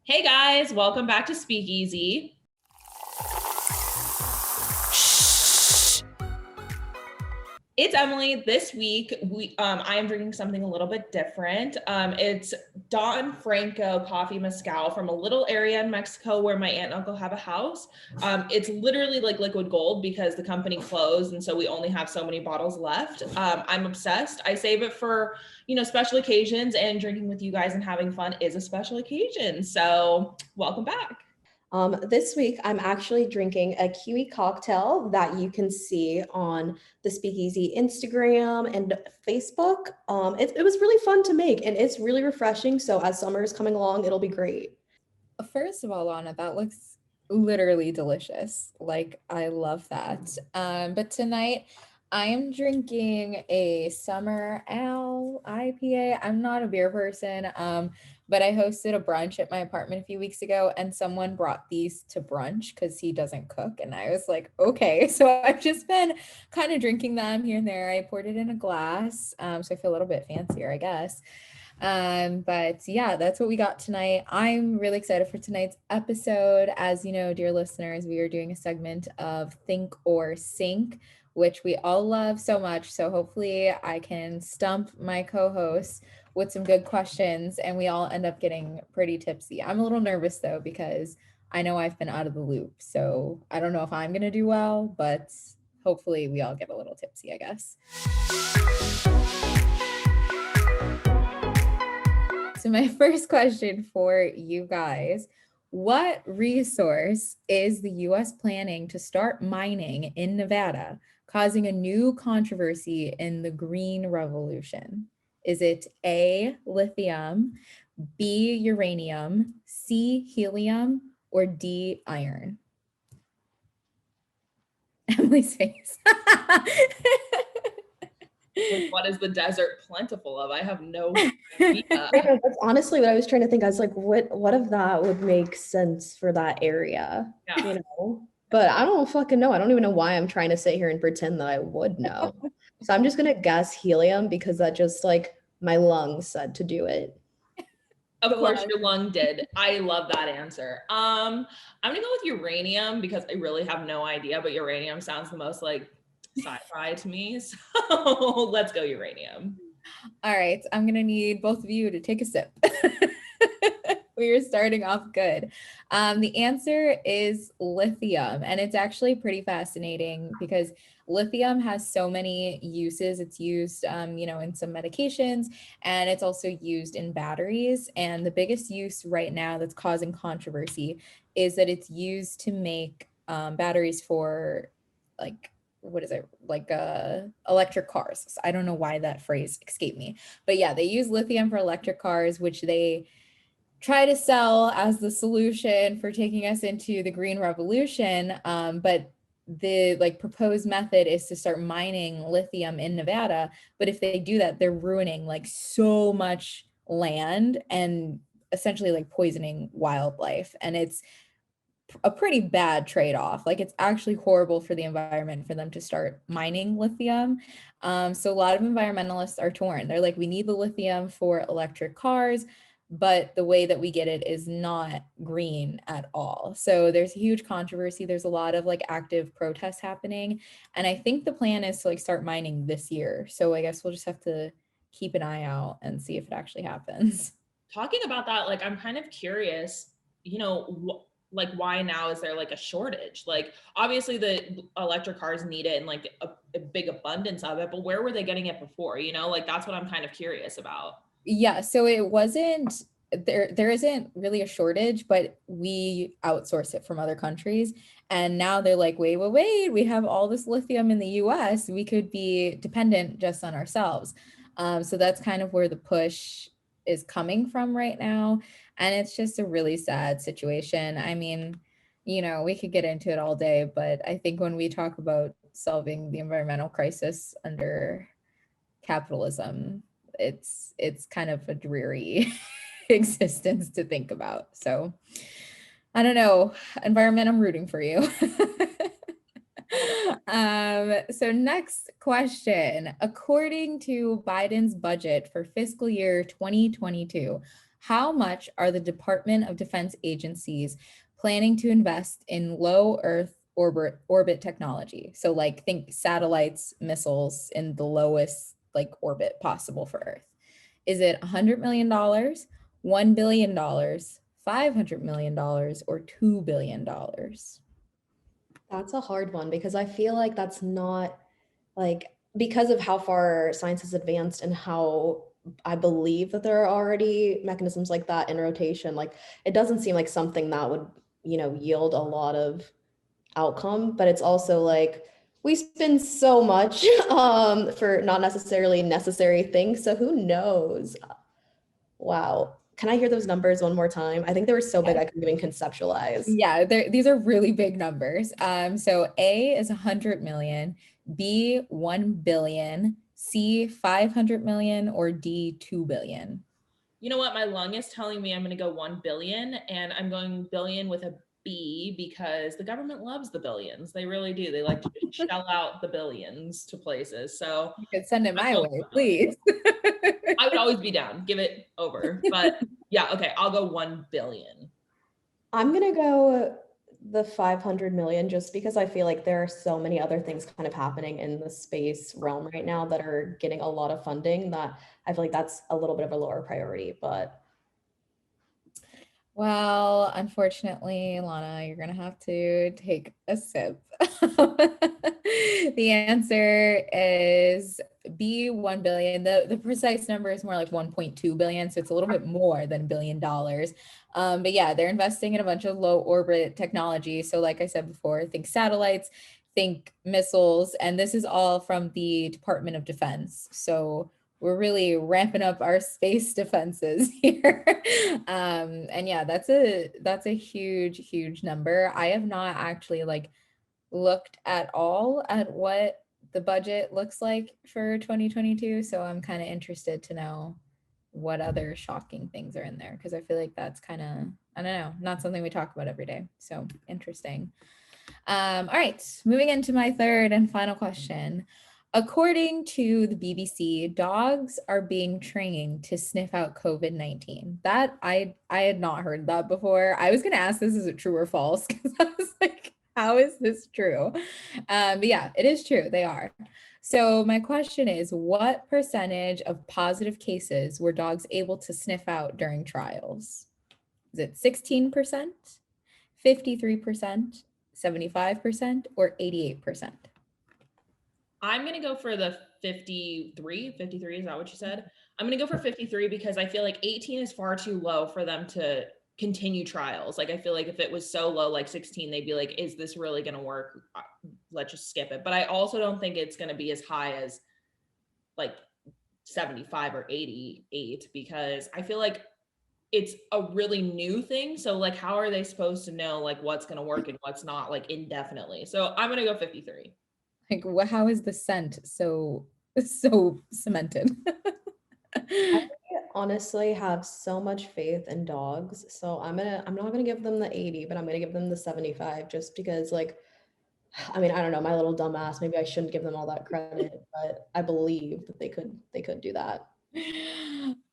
Hey guys, welcome back to Speakeasy. It's Emily. This week, I am drinking something a little bit different. It's Don Franco coffee mezcal from a little area in Mexico where my aunt and uncle have a house. It's literally like liquid gold because the company closed, and so we only have so many bottles left. I'm obsessed. I save it for special occasions, and drinking with you guys and having fun is a special occasion. So welcome back. This week, I'm actually drinking a kiwi cocktail that you can see on the Speakeasy Instagram and Facebook. It was really fun to make and it's really refreshing. So, as summer is coming along, it'll be great. First of all, Lana, that looks literally delicious. Like, I love that. But tonight I am drinking a Summer Ale IPA. I'm not a beer person, but I hosted a brunch at my apartment a few weeks ago and someone brought these to brunch because he doesn't cook. And I was like, okay. So I've just been kind of drinking them here and there. I poured it in a glass. So I feel a little bit fancier, I guess. But yeah, that's what we got tonight. I'm really excited for tonight's episode. As you know, dear listeners, we are doing a segment of Think or Sink, which we all love so much. So hopefully I can stump my co-hosts with some good questions and we all end up getting pretty tipsy. I'm a little nervous though, because I know I've been out of the loop. So I don't know if I'm going to do well, but hopefully we all get a little tipsy, I guess. So my first question for you guys, what resource is the US planning to start mining in Nevada, causing a new controversy in the green revolution? Is it A, lithium, B, uranium, C, helium, or D, iron? Emily's face. What is the desert plentiful of? I have no idea. Yeah, that's honestly what I was trying to think. I was like, what of that would make sense for that area? Yeah. You know? But I don't fucking know. I don't even know why I'm trying to sit here and pretend that I would know. So I'm just gonna guess helium because that just like my lungs said to do it. Of course, your lung did. I love that answer. I'm gonna go with uranium because I really have no idea, but uranium sounds the most like sci-fi to me. So let's go uranium. All right, I'm gonna need both of you to take a sip. We are starting off good. The answer is lithium, and it's actually pretty fascinating because lithium has so many uses. It's used, in some medications, and it's also used in batteries. And the biggest use right now that's causing controversy is that it's used to make batteries for like what is it, like electric cars. I don't know why that phrase escaped me, but yeah, they use lithium for electric cars, which they try to sell as the solution for taking us into the green revolution. But the proposed method is to start mining lithium in Nevada. But if they do that, they're ruining like so much land and essentially like poisoning wildlife. And it's a pretty bad trade-off. Like it's actually horrible for the environment for them to start mining lithium. So a lot of environmentalists are torn. They're like, we need the lithium for electric cars, but the way that we get it is not green at all. So there's a huge controversy. There's a lot of like active protests happening. And I think the plan is to like start mining this year. So I guess we'll just have to keep an eye out and see if it actually happens. Talking about that, like I'm kind of curious, like why now is there like a shortage? Like obviously the electric cars need it and like a big abundance of it, but where were they getting it before? Like that's what I'm kind of curious about. Yeah, so it wasn't there isn't really a shortage, but we outsource it from other countries. And now they're like, wait, we have all this lithium in the US. We could be dependent just on ourselves. So that's kind of where the push is coming from right now. And it's just a really sad situation. I mean, we could get into it all day, but I think when we talk about solving the environmental crisis under capitalism, it's kind of a dreary existence to think about. So I don't know, environment, I'm rooting for you. So next question, according to Biden's budget for fiscal year 2022, How much are the Department of Defense agencies planning to invest in low Earth orbit technology? So like think satellites, missiles in the lowest like orbit possible for Earth. Is it $100 million, $1 billion, $500 million, or $2 billion? That's a hard one because I feel like that's not like because of how far science has advanced and how I believe that there are already mechanisms like that in rotation. Like it doesn't seem like something that would, yield a lot of outcome, but it's also like we spend so much for not necessarily necessary things. So who knows? Wow. Can I hear those numbers one more time? I think they were so big I couldn't even conceptualize. Yeah, these are really big numbers. So A is 100 million, B 1 billion, C 500 million, or D 2 billion. You know what? My lung is telling me I'm going to go 1 billion, and I'm going billion with a B because the government loves the billions. They really do. They like to shell out the billions to places. So You could send it my way, please. I would always be down. Give it over. But yeah, okay, I'll go 1 billion. I'm gonna go the 500 million just because I feel like there are so many other things kind of happening in the space realm right now that are getting a lot of funding that I feel like that's a little bit of a lower priority, but Well, unfortunately, Lana, you're gonna have to take a sip. The answer is B 1 billion. The precise number is more like 1.2 billion, so it's a little bit more than $1 billion. But yeah, they're investing in a bunch of low orbit technology. So like I said before, think satellites, think missiles, and this is all from the Department of Defense. So we're really ramping up our space defenses here. And yeah, that's a huge number. I have not actually like looked at all at what the budget looks like for 2022. So I'm kind of interested to know what other shocking things are in there because I feel like that's kind of, I don't know, not something we talk about every day. So interesting. All right, moving into my third and final question. According to the BBC, dogs are being trained to sniff out COVID-19. That I had not heard that before. I was going to ask this, is it true or false? Because I was like, how is this true? But yeah, it is true. They are. So my question is, what percentage of positive cases were dogs able to sniff out during trials? Is it 16%, 53%, 75%, or 88%? I'm going to go for the 53. 53, is that what you said? I'm going to go for 53 because I feel like 18 is far too low for them to continue trials. Like I feel like if it was so low, like 16, they'd be like, is this really going to work? Let's just skip it. But I also don't think it's going to be as high as like 75 or 88 because I feel like it's a really new thing. So like, how are they supposed to know like what's going to work and what's not like indefinitely? So I'm going to go 53. Like, how is the scent so cemented? I honestly have so much faith in dogs. So I'm not gonna give them the 80, but I'm gonna give them the 75 just because like I mean, I don't know, my little dumbass, maybe I shouldn't give them all that credit, but I believe that they could do that.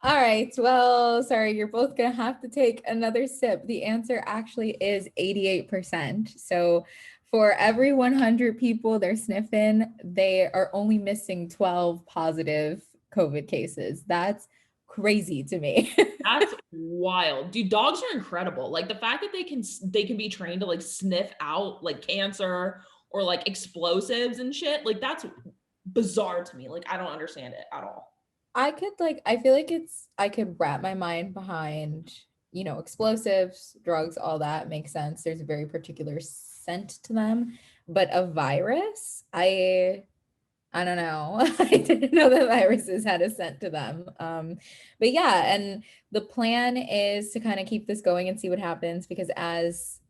All right. Well, sorry, you're both going to have to take another sip. The answer actually is 88%. So for every 100 people they're sniffing, they are only missing 12 positive COVID cases. That's crazy to me. That's wild. Dude, dogs are incredible. Like the fact that they can be trained to like sniff out like cancer or like explosives and shit, like that's bizarre to me. Like I don't understand it at all. I feel like I could wrap my mind behind, explosives, drugs, all that makes sense. There's a very particular scent to them, but a virus, I don't know. I didn't know that viruses had a scent to them. But yeah, and the plan is to kind of keep this going and see what happens because as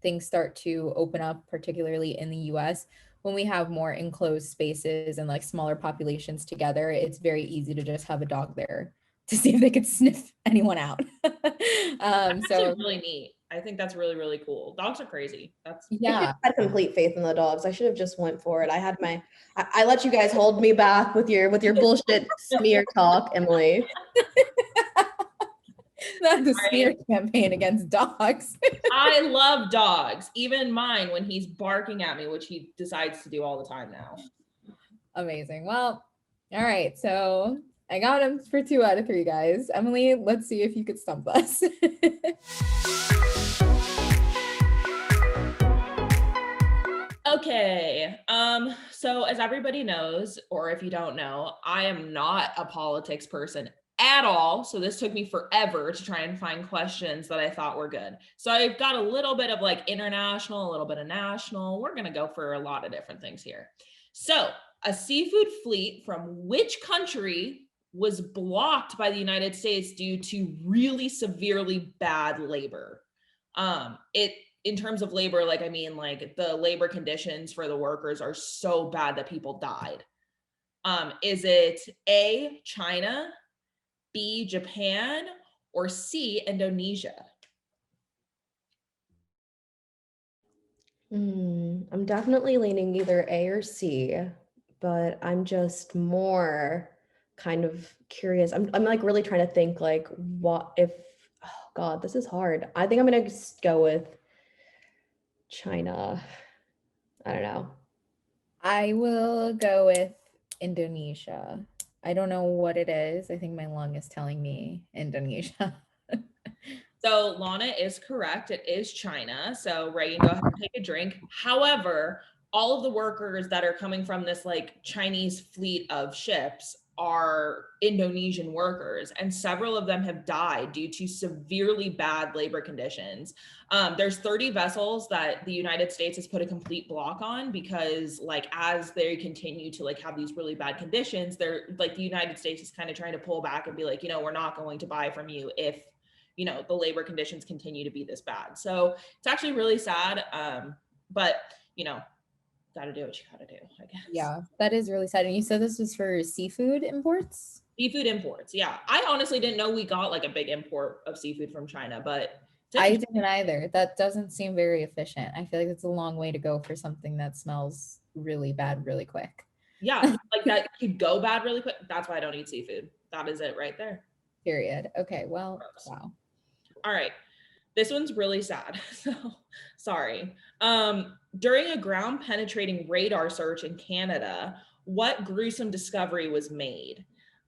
things start to open up, particularly in the US, when we have more enclosed spaces and like smaller populations together, it's very easy to just have a dog there to see if they could sniff anyone out. So really neat. I think that's really, really cool. Dogs are crazy. Yeah. I had complete faith in the dogs. I should have just went for it. I let you guys hold me back with your bullshit smear talk, Emily. Not the smear campaign against dogs. I love dogs, even mine when he's barking at me, which he decides to do all the time now. Amazing. Well, all right. So I got him for 2 out of 3, guys. Emily, let's see if you could stump us. Okay. So as everybody knows, or if you don't know, I am not a politics person at all. So this took me forever to try and find questions that I thought were good. So I've got a little bit of like international, a little bit of national. We're going to go for a lot of different things here. So a seafood fleet from which country was blocked by the United States due to really severely bad labor? In terms of labor, like, I mean, like the labor conditions for the workers are so bad that people died. Is it A, China, B, Japan, or C, Indonesia? I'm definitely leaning either A or C, but I'm just more kind of curious. I'm like really trying to think like what if, oh God, this is hard. I think I'm gonna just go with China. I don't know. I will go with Indonesia. I don't know what it is. I think my lung is telling me Indonesia. So Lana is correct. It is China. So Ray, you can go ahead and take a drink. However, all of the workers that are coming from this like Chinese fleet of ships are Indonesian workers, and several of them have died due to severely bad labor conditions. There's 30 vessels that the United States has put a complete block on because like as they continue to like have these really bad conditions, they're like the United States is kind of trying to pull back and be like, we're not going to buy from you if the labor conditions continue to be this bad. So it's actually really sad. But gotta do what you gotta do, I guess. Yeah, that is really sad. And you said this was for seafood imports? Seafood imports, yeah. I honestly didn't know we got like a big import of seafood from China, but I didn't either. That doesn't seem very efficient. I feel like it's a long way to go for something that smells really bad really quick. Yeah, like that could go bad really quick. That's why I don't eat seafood. That is it right there. Period. Okay, well, wow. All right. This one's really sad. So sorry. During a ground penetrating radar search in Canada, what gruesome discovery was made?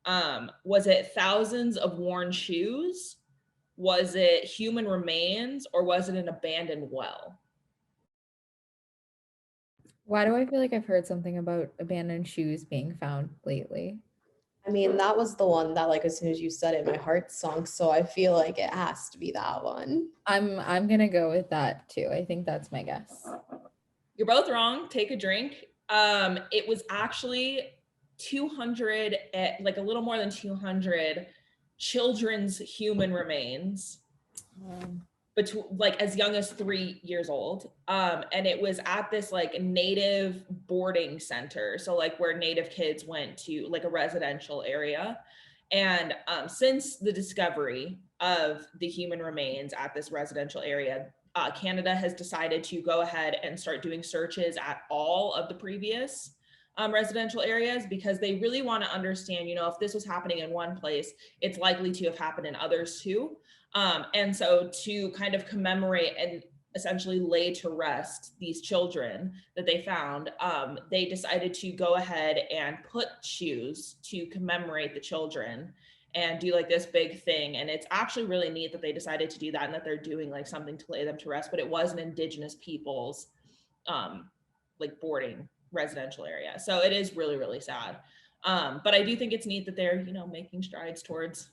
Was it thousands of worn shoes? Was it human remains, or was it an abandoned well? Why do I feel like I've heard something about abandoned shoes being found lately? I mean, that was the one that like as soon as you said it, my heart sunk. So I feel like it has to be that one. I'm gonna go with that too. I think that's my guess. You're both wrong. Take a drink. It was actually 200, like a little more than 200 children's human remains, between like as young as 3 years old. And it was at this like native boarding center. So like where native kids went to, like a residential area. And since the discovery of the human remains at this residential area, Canada has decided to go ahead and start doing searches at all of the previous residential areas, because they really want to understand, if this was happening in one place, it's likely to have happened in others too. And so to kind of commemorate and essentially lay to rest these children that they found, they decided to go ahead and put shoes to commemorate the children and do like this big thing. And it's actually really neat that they decided to do that and that they're doing like something to lay them to rest, but it was an Indigenous people's like boarding residential area. So it is really, really sad. But I do think it's neat that they're, making strides towards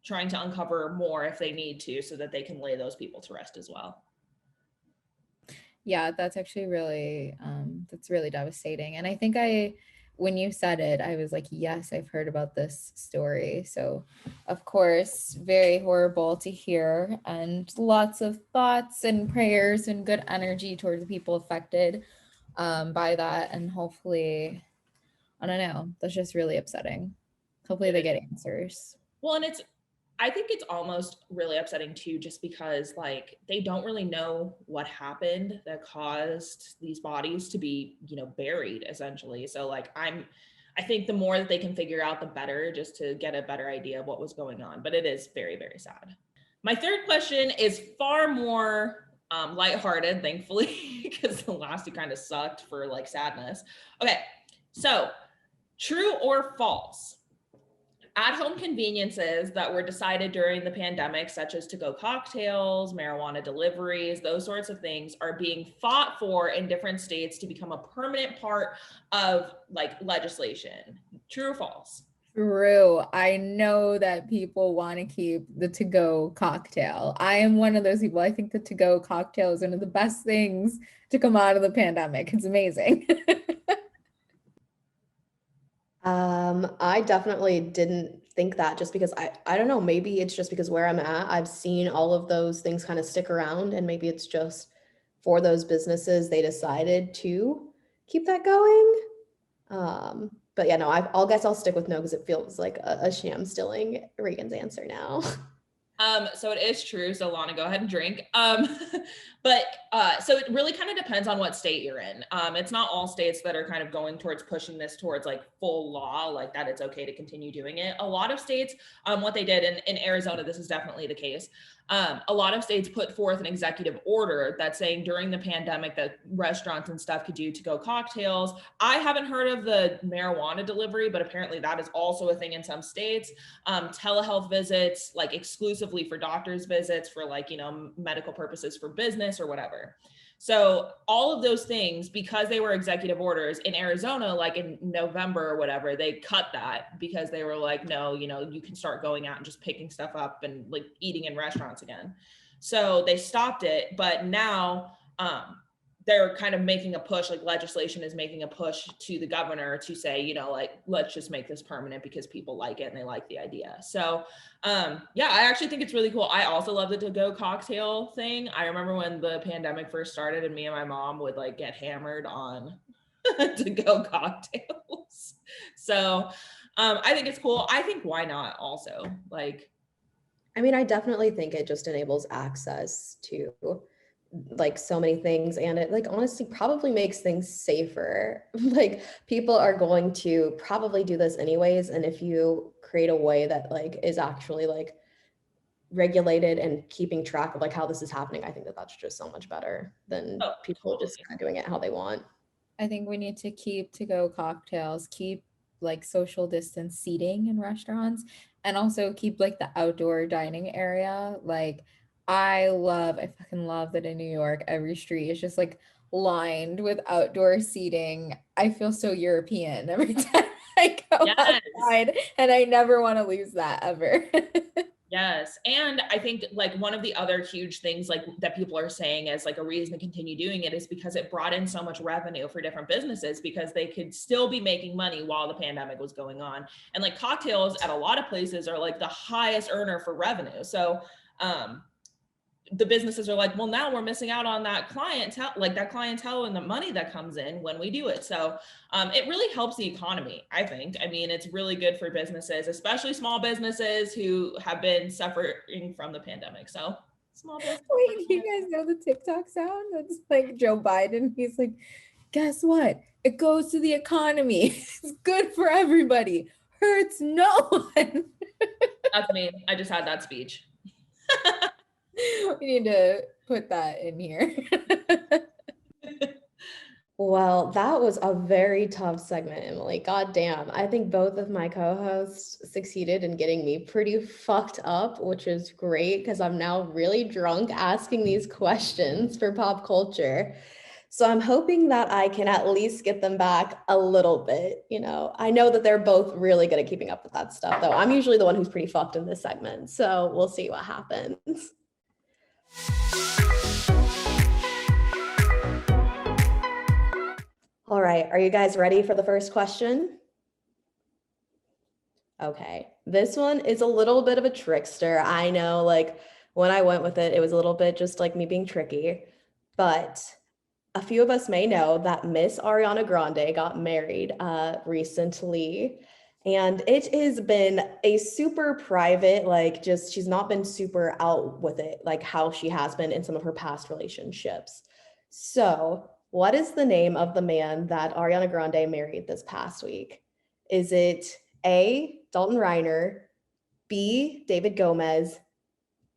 trying to uncover more if they need to, so that they can lay those people to rest as well. Yeah, that's actually really, that's really devastating. And I think when you said it, I was like, yes, I've heard about this story. So of course, very horrible to hear, and lots of thoughts and prayers and good energy towards the people affected by that. And hopefully, I don't know, that's just really upsetting. Hopefully they get answers. Well, and I think it's almost really upsetting too, just because like they don't really know what happened that caused these bodies to be, buried essentially. So like I think the more that they can figure out, the better, just to get a better idea of what was going on. But it is very, very sad. My third question is far more lighthearted, thankfully, because the last two kind of sucked for like sadness. Okay, so true or false? At-home conveniences that were decided during the pandemic, such as to-go cocktails, marijuana deliveries, those sorts of things, are being fought for in different states to become a permanent part of like legislation. True or false? True. I know that people want to keep the to-go cocktail. I am one of those people. I think the to-go cocktail is one of the best things to come out of the pandemic. It's amazing. I definitely didn't think that just because I don't know, maybe it's just because where I'm at, I've seen all of those things kind of stick around, and maybe it's just for those businesses they decided to keep that going. But yeah, no, I'll guess I'll stick with no because it feels like a sham stealing Reagan's answer now. So it is true. So Lana, go ahead and drink. But so it really kind of depends on what state you're in. It's not all states that are kind of going towards pushing this towards like full law, like that it's okay to continue doing it. A lot of states, what they did in Arizona, this is definitely the case. A lot of states put forth an executive order that's saying during the pandemic that restaurants and stuff could do to-go cocktails. I haven't heard of the marijuana delivery, but apparently that is also a thing in some states. Telehealth visits, like exclusively for doctor's visits, for like, you know, medical purposes for business or whatever. So all of those things, because they were executive orders in Arizona, like in November or whatever, they cut that because they were like, no, you know, you can start going out and just picking stuff up and like eating in restaurants again. So they stopped it, but now they're kind of making a push, like legislation is making a push to the governor to say, you know, like, let's just make this permanent because people like it and they like the idea. So yeah, I actually think it's really cool. I also love the to-go cocktail thing. I remember when the pandemic first started and me and my mom would like get hammered on to-go cocktails. So I think it's cool. I think why not also? Like, I mean, I definitely think it just enables access to like so many things, and it like honestly probably makes things safer. Like people are going to probably do this anyways, and if you create a way that like is actually like regulated and keeping track of like how this is happening, I think that that's just so much better than oh, people totally. just kind of doing it how they want. I think we need to keep to-go cocktails, keep like social distance seating in restaurants, and also keep like the outdoor dining area. Like I fucking love that in New York, every street is just like lined with outdoor seating. I feel so European every time I go Yes. outside, and I never want to lose that ever. Yes. And I think like one of the other huge things like that people are saying as like a reason to continue doing it is because it brought in so much revenue for different businesses because they could still be making money while the pandemic was going on. And like cocktails at a lot of places are like the highest earner for revenue. So the businesses are like, well, now we're missing out on that clientele, like that clientele and the money that comes in when we do it. So it really helps the economy, I think. I mean, it's really good for businesses, especially small businesses who have been suffering from the pandemic. So small business. Wait, you guys know the TikTok sound? That's like Joe Biden. He's like, guess what? It goes to the economy. It's good for everybody. Hurts no one. That's me. I just had that speech. We need to put that in here. Well, that was a very tough segment, Emily. God damn. I think both of my co-hosts succeeded in getting me pretty fucked up, which is great because I'm now really drunk asking these questions for pop culture. So I'm hoping that I can at least get them back a little bit. You know, I know that they're both really good at keeping up with that stuff, though. I'm usually the one who's pretty fucked in this segment. So we'll see what happens. All right, are you guys ready for the first question? Okay, this one is a little bit of a trickster. I know, like, when I went with it, it was a little bit just like me being tricky, but a few of us may know that Miss Ariana Grande got married recently, and it has been a super private, like, just she's not been super out with it, like how she has been in some of her past relationships. So, what is the name of the man that Ariana Grande married this past week? Is it A, Dalton Reiner, B, David Gomez,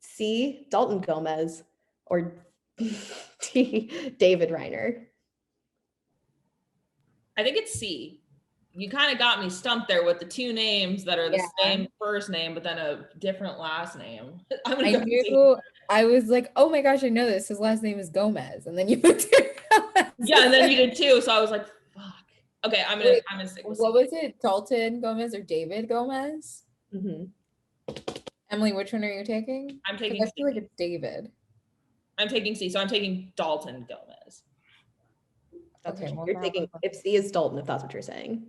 C, Dalton Gomez, or D, David Reiner? I think it's C. You kind of got me stumped there with the two names that are the same first name, but then a different last name. I'm gonna I go knew. C. I was like, oh my gosh, I know this. His last name is Gomez, and then you put Gomez. Yeah, and then you did too. So I was like, fuck. Okay, I'm gonna stick with C. What was it? Dalton Gomez or David Gomez? Mm-hmm. Emily, which one are you taking? I'm taking I feel C. like it's David. I'm taking C, so I'm taking Dalton Gomez. That's Okay, what you're taking. If C is Dalton, if that's what you're saying.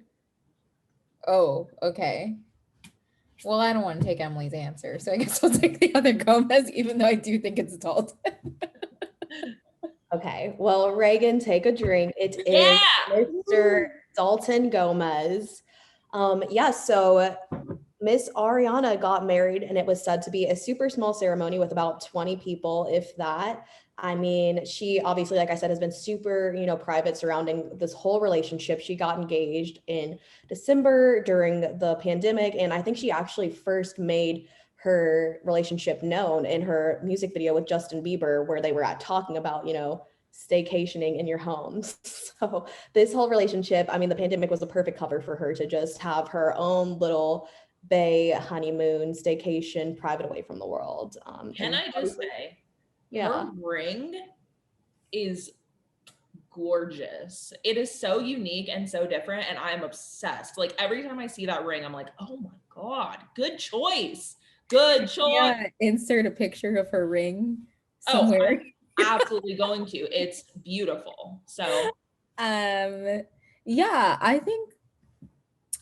Oh, okay. Well, I don't want to take Emily's answer, so I guess I'll take the other Gomez, even though I do think it's Dalton. Okay, well, Reagan, take a drink. It is Yeah! Mr. Dalton Gomez. Yeah, so Miss Ariana got married, and it was said to be a super small ceremony with about 20 people, if that. I mean, she obviously, like I said, has been super, private surrounding this whole relationship. She got engaged in December during the pandemic, and I think she actually first made her relationship known in her music video with Justin Bieber, where they were talking about, staycationing in your homes. So this whole relationship, I mean, the pandemic was a perfect cover for her to just have her own little bay honeymoon staycation private away from the world. Can I just say, yeah, her ring is gorgeous. It is so unique and so different, and I'm obsessed. Like every time I see that ring, I'm like, oh my God, good choice. Good choice. Yeah, insert a picture of her ring Oh, somewhere. I'm absolutely going to. It's beautiful. So yeah, I think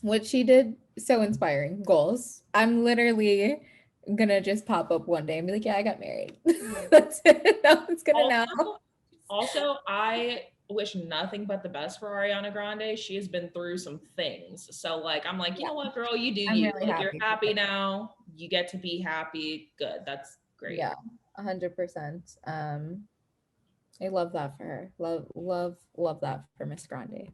what she did, so inspiring. Goals. I'm literally gonna just pop up one day and be like, yeah, I got married. That's it. No one's gonna know. Also, I wish nothing but the best for Ariana Grande. She has been through some things. So like I'm like, you know what, girl, you do I'm you. really Like you're happy for happy her. now. You get to be happy. Good. That's great. Yeah, 100%. I love that for her. Love that for Miss Grande.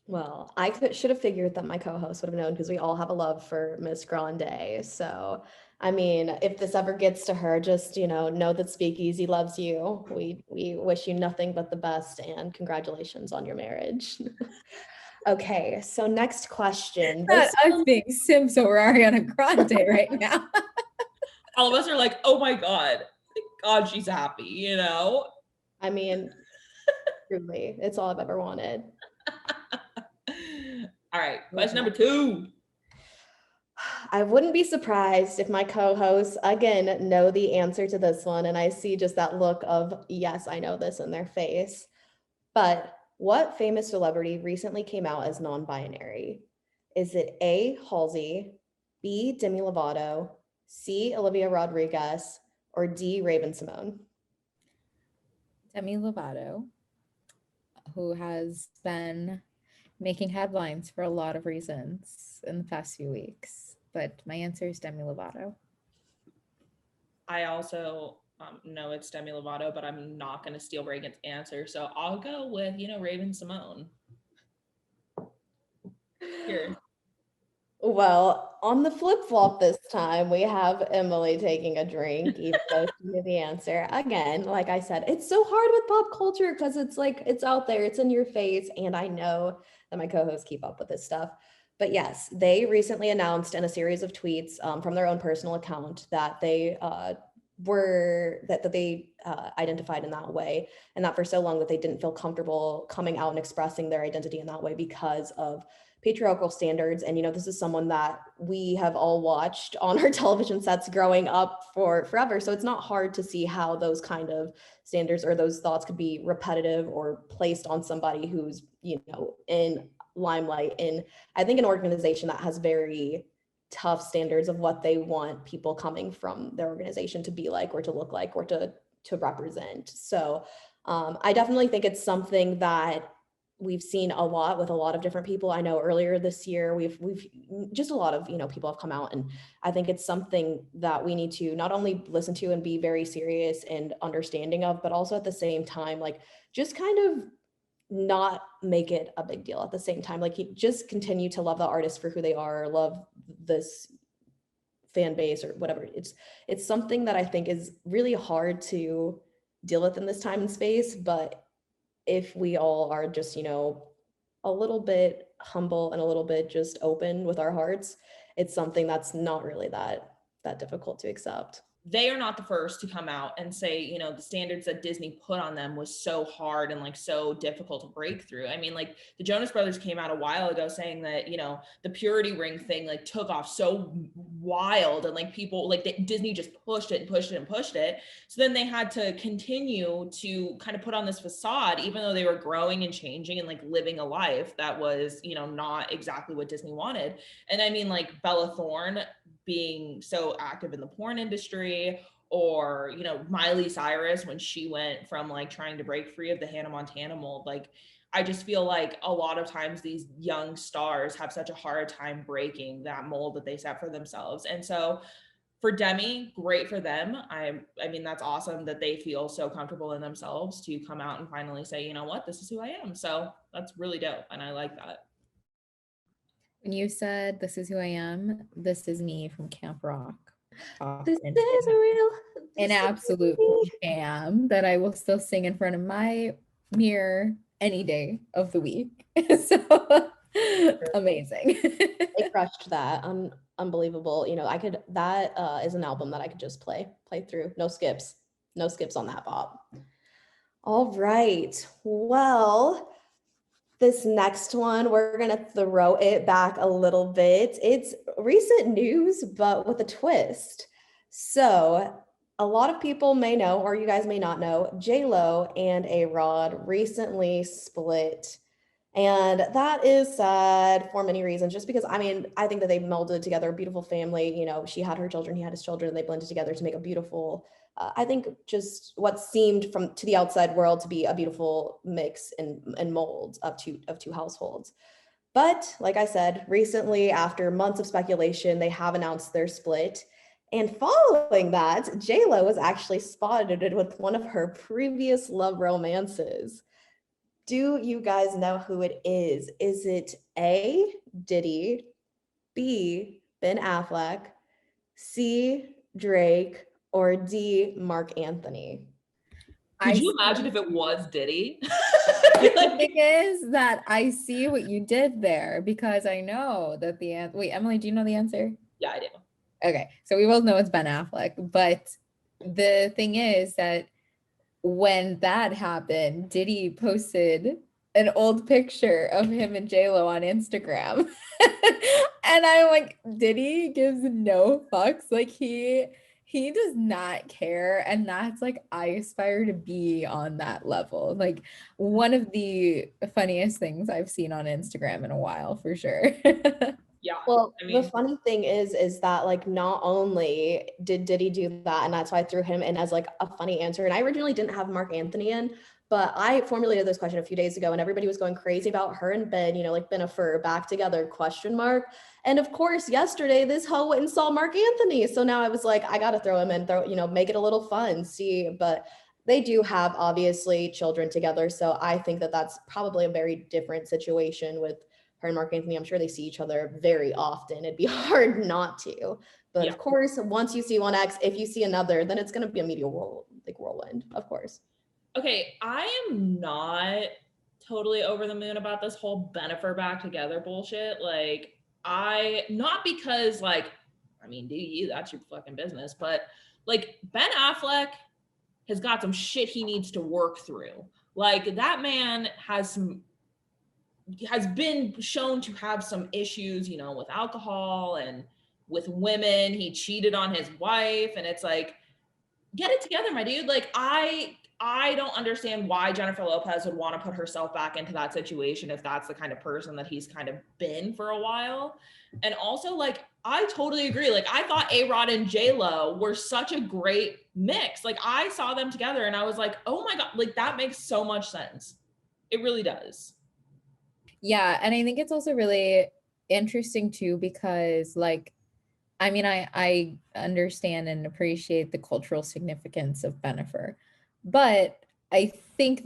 well, should have figured that my co-host would have known because we all have a love for Miss Grande. So, I mean, if this ever gets to her, just know that Speakeasy loves you. We wish you nothing but the best and congratulations on your marriage. Okay, so next question. Not us being Sims over Ariana Grande right now. All of us are like, oh my God. Thank God she's happy, I mean, truly, it's all I've ever wanted. All right, question number 2. I wouldn't be surprised if my co-hosts again know the answer to this one and I see just that look of yes, I know this in their face. But what famous celebrity recently came out as non-binary? Is it A, Halsey, B, Demi Lovato, C, Olivia Rodriguez, or D, Raven Simone? Demi Lovato, who has been making headlines for a lot of reasons in the past few weeks. But my answer is Demi Lovato. I also know it's Demi Lovato, but I'm not going to steal Reagan's answer. So I'll go with, Raven Simone. Here. Well, on the flip flop this time, we have Emily taking a drink, even though she knew the answer. Again, like I said, it's so hard with pop culture because it's like it's out there, it's in your face, and I know that my co-hosts keep up with this stuff. But yes, they recently announced in a series of tweets from their own personal account that they identified in that way, and that for so long that they didn't feel comfortable coming out and expressing their identity in that way because of patriarchal standards. And this is someone that we have all watched on our television sets growing up for forever, so it's not hard to see how those kind of standards or those thoughts could be repetitive or placed on somebody who's in limelight in, I think, an organization that has very tough standards of what they want people coming from their organization to be like or to look like or to represent. So I definitely think it's something that we've seen a lot with a lot of different people. I know earlier this year, we've just a lot of, people have come out, and I think it's something that we need to not only listen to and be very serious and understanding of, but also at the same time, like just kind of not make it a big deal at the same time. Like just continue to love the artist for who they are, love this fan base or whatever. It's something that I think is really hard to deal with in this time and space. But if we all are just, a little bit humble and a little bit just open with our hearts, it's something that's not really that difficult to accept. They are not the first to come out and say, the standards that Disney put on them was so hard and like so difficult to break through. I mean, like the Jonas Brothers came out a while ago saying that, the purity ring thing like took off so wild, and like people like Disney just pushed it and pushed it and pushed it. So then they had to continue to kind of put on this facade, even though they were growing and changing and like living a life that was, not exactly what Disney wanted. And I mean, like Bella Thorne being so active in the porn industry, or Miley Cyrus when she went from like trying to break free of the Hannah Montana mold. Like I just feel like a lot of times these young stars have such a hard time breaking that mold that they set for themselves. And so for Demi, great for them. I mean, that's awesome that they feel so comfortable in themselves to come out and finally say, you know what, this is who I am. So that's really dope, and I like that. When you said this is who I am, this is me from Camp Rock. This is real. An absolute jam that I will still sing in front of my mirror any day of the week. So amazing. I crushed that. Unbelievable. That is an album that I could just play through. No skips on that pop. All right. Well, this next one, we're going to throw it back a little bit. It's recent news, but with a twist. So a lot of people may know, or you guys may not know, J-Lo and A-Rod recently split. And that is sad for many reasons, just because, I mean, I think that they melded together a beautiful family. She had her children, he had his children, and they blended together to make a beautiful, I think just what seemed to the outside world to be a beautiful mix and mold of two households. But like I said, recently, after months of speculation, they have announced their split. And following that, J-Lo was actually spotted with one of her previous love romances. Do you guys know who it is? Is it A, Diddy, B, Ben Affleck, C, Drake, or D, Mark Anthony? Could you imagine if it was Diddy? The thing is that I see what you did there, because I know that wait, Emily, do you know the answer? Yeah, I do. Okay, so we both know it's Ben Affleck, but the thing is that when that happened, Diddy posted an old picture of him and J-Lo on Instagram. And I'm like, Diddy gives no fucks. Like he does not care. And that's like, I aspire to be on that level. Like one of the funniest things I've seen on Instagram in a while, for sure. Yeah. Well, I mean, the funny thing is that like not only did Diddy do that, and that's why I threw him in as like a funny answer. And I originally didn't have Mark Anthony in, but I formulated this question a few days ago, and everybody was going crazy about her and Ben, like Ben Affleck back together, question mark. And of course, yesterday this hoe went and saw Mark Anthony. So now I was like, I gotta throw him in, make it a little fun, see. But they do have obviously children together. So I think that that's probably a very different situation with her and Mark Anthony. I'm sure they see each other very often. It'd be hard not to. But of course, once you see one ex, if you see another, then it's going to be a media whirlwind, of course. Okay, I am not totally over the moon about this whole Ben Affleck back together bullshit. Like, not because like, I mean, do you? That's your fucking business. But like, Ben Affleck has got some shit he needs to work through. Like, that man has been shown to have some issues, with alcohol and with women. He cheated on his wife, and it's like, get it together, my dude. Like, I don't understand why Jennifer Lopez would want to put herself back into that situation if that's the kind of person that he's kind of been for a while. And also, like, I totally agree. Like, I thought A-Rod and J-Lo were such a great mix. Like, I saw them together and I was like, oh my God, like that makes so much sense. It really does. Yeah, and I think it's also really interesting too, because like, I mean, I understand and appreciate the cultural significance of Ben Affleck, but I think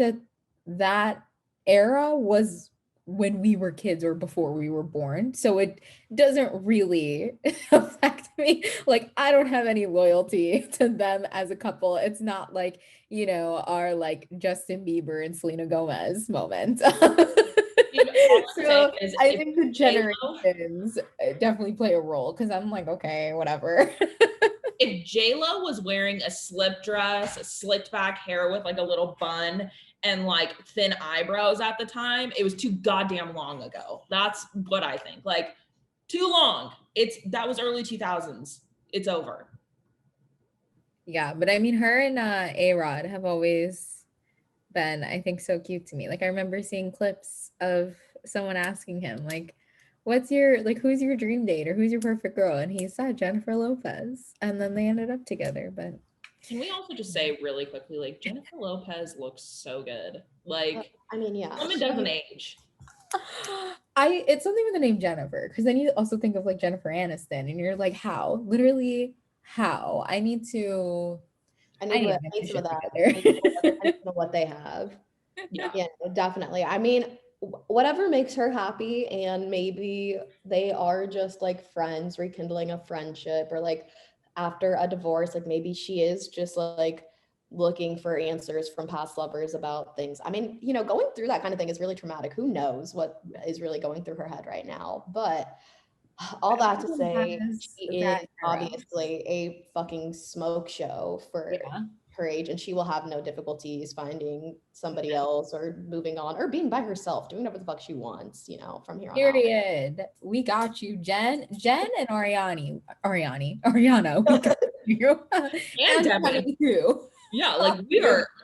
that era was when we were kids or before we were born. So it doesn't really affect me. Like, I don't have any loyalty to them as a couple. It's not like, you know, our like Justin Bieber and Selena Gomez moment. So I think the generations definitely play a role because I'm like, okay, whatever. If J-Lo was wearing a slip dress, slicked back hair with like a little bun and like thin eyebrows at the time, it was too goddamn long ago. That's what I think. Like, too long. That was early 2000s. It's over. Yeah, but I mean, her and A-Rod have always been, I think, so cute to me. Like, I remember seeing clips of someone asking him, like, who's your dream date or who's your perfect girl? And he said Jennifer Lopez. And then they ended up together. But can we also just say really quickly, like, Jennifer Lopez looks so good. Like, I mean, yeah. Woman doesn't age. It's something with the name Jennifer, because then you also think of like Jennifer Aniston and you're like, how? Literally, how? I need to I get need my some of shit that. together. I need to know what they have. Yeah, definitely. I mean, whatever makes her happy, and maybe they are just like friends, rekindling a friendship, or like after a divorce, like maybe she is just like looking for answers from past lovers about things. I mean, you know, going through that kind of thing is really traumatic. Who knows what is really going through her head right now? But all that to say, she is obviously a fucking smoke show for her age, and she will have no difficulties finding somebody else or moving on or being by herself, doing whatever the fuck she wants, you know, from here on out. Period. We got you, Jen and Ariana. We got you. And Demi too. Yeah, like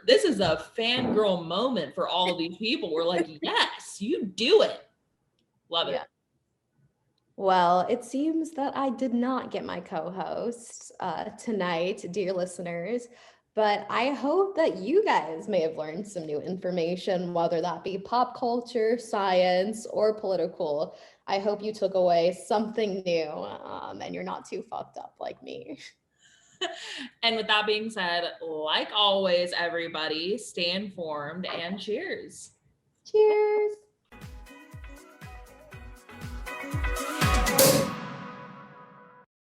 this is a fangirl moment for all these people. We're like, yes, you do it. Love it. Well, it seems that I did not get my co-host tonight, dear listeners, but I hope that you guys may have learned some new information, whether that be pop culture, science, or political. I hope you took away something new and you're not too fucked up like me. And with that being said, like always, everybody, stay informed and cheers. Cheers.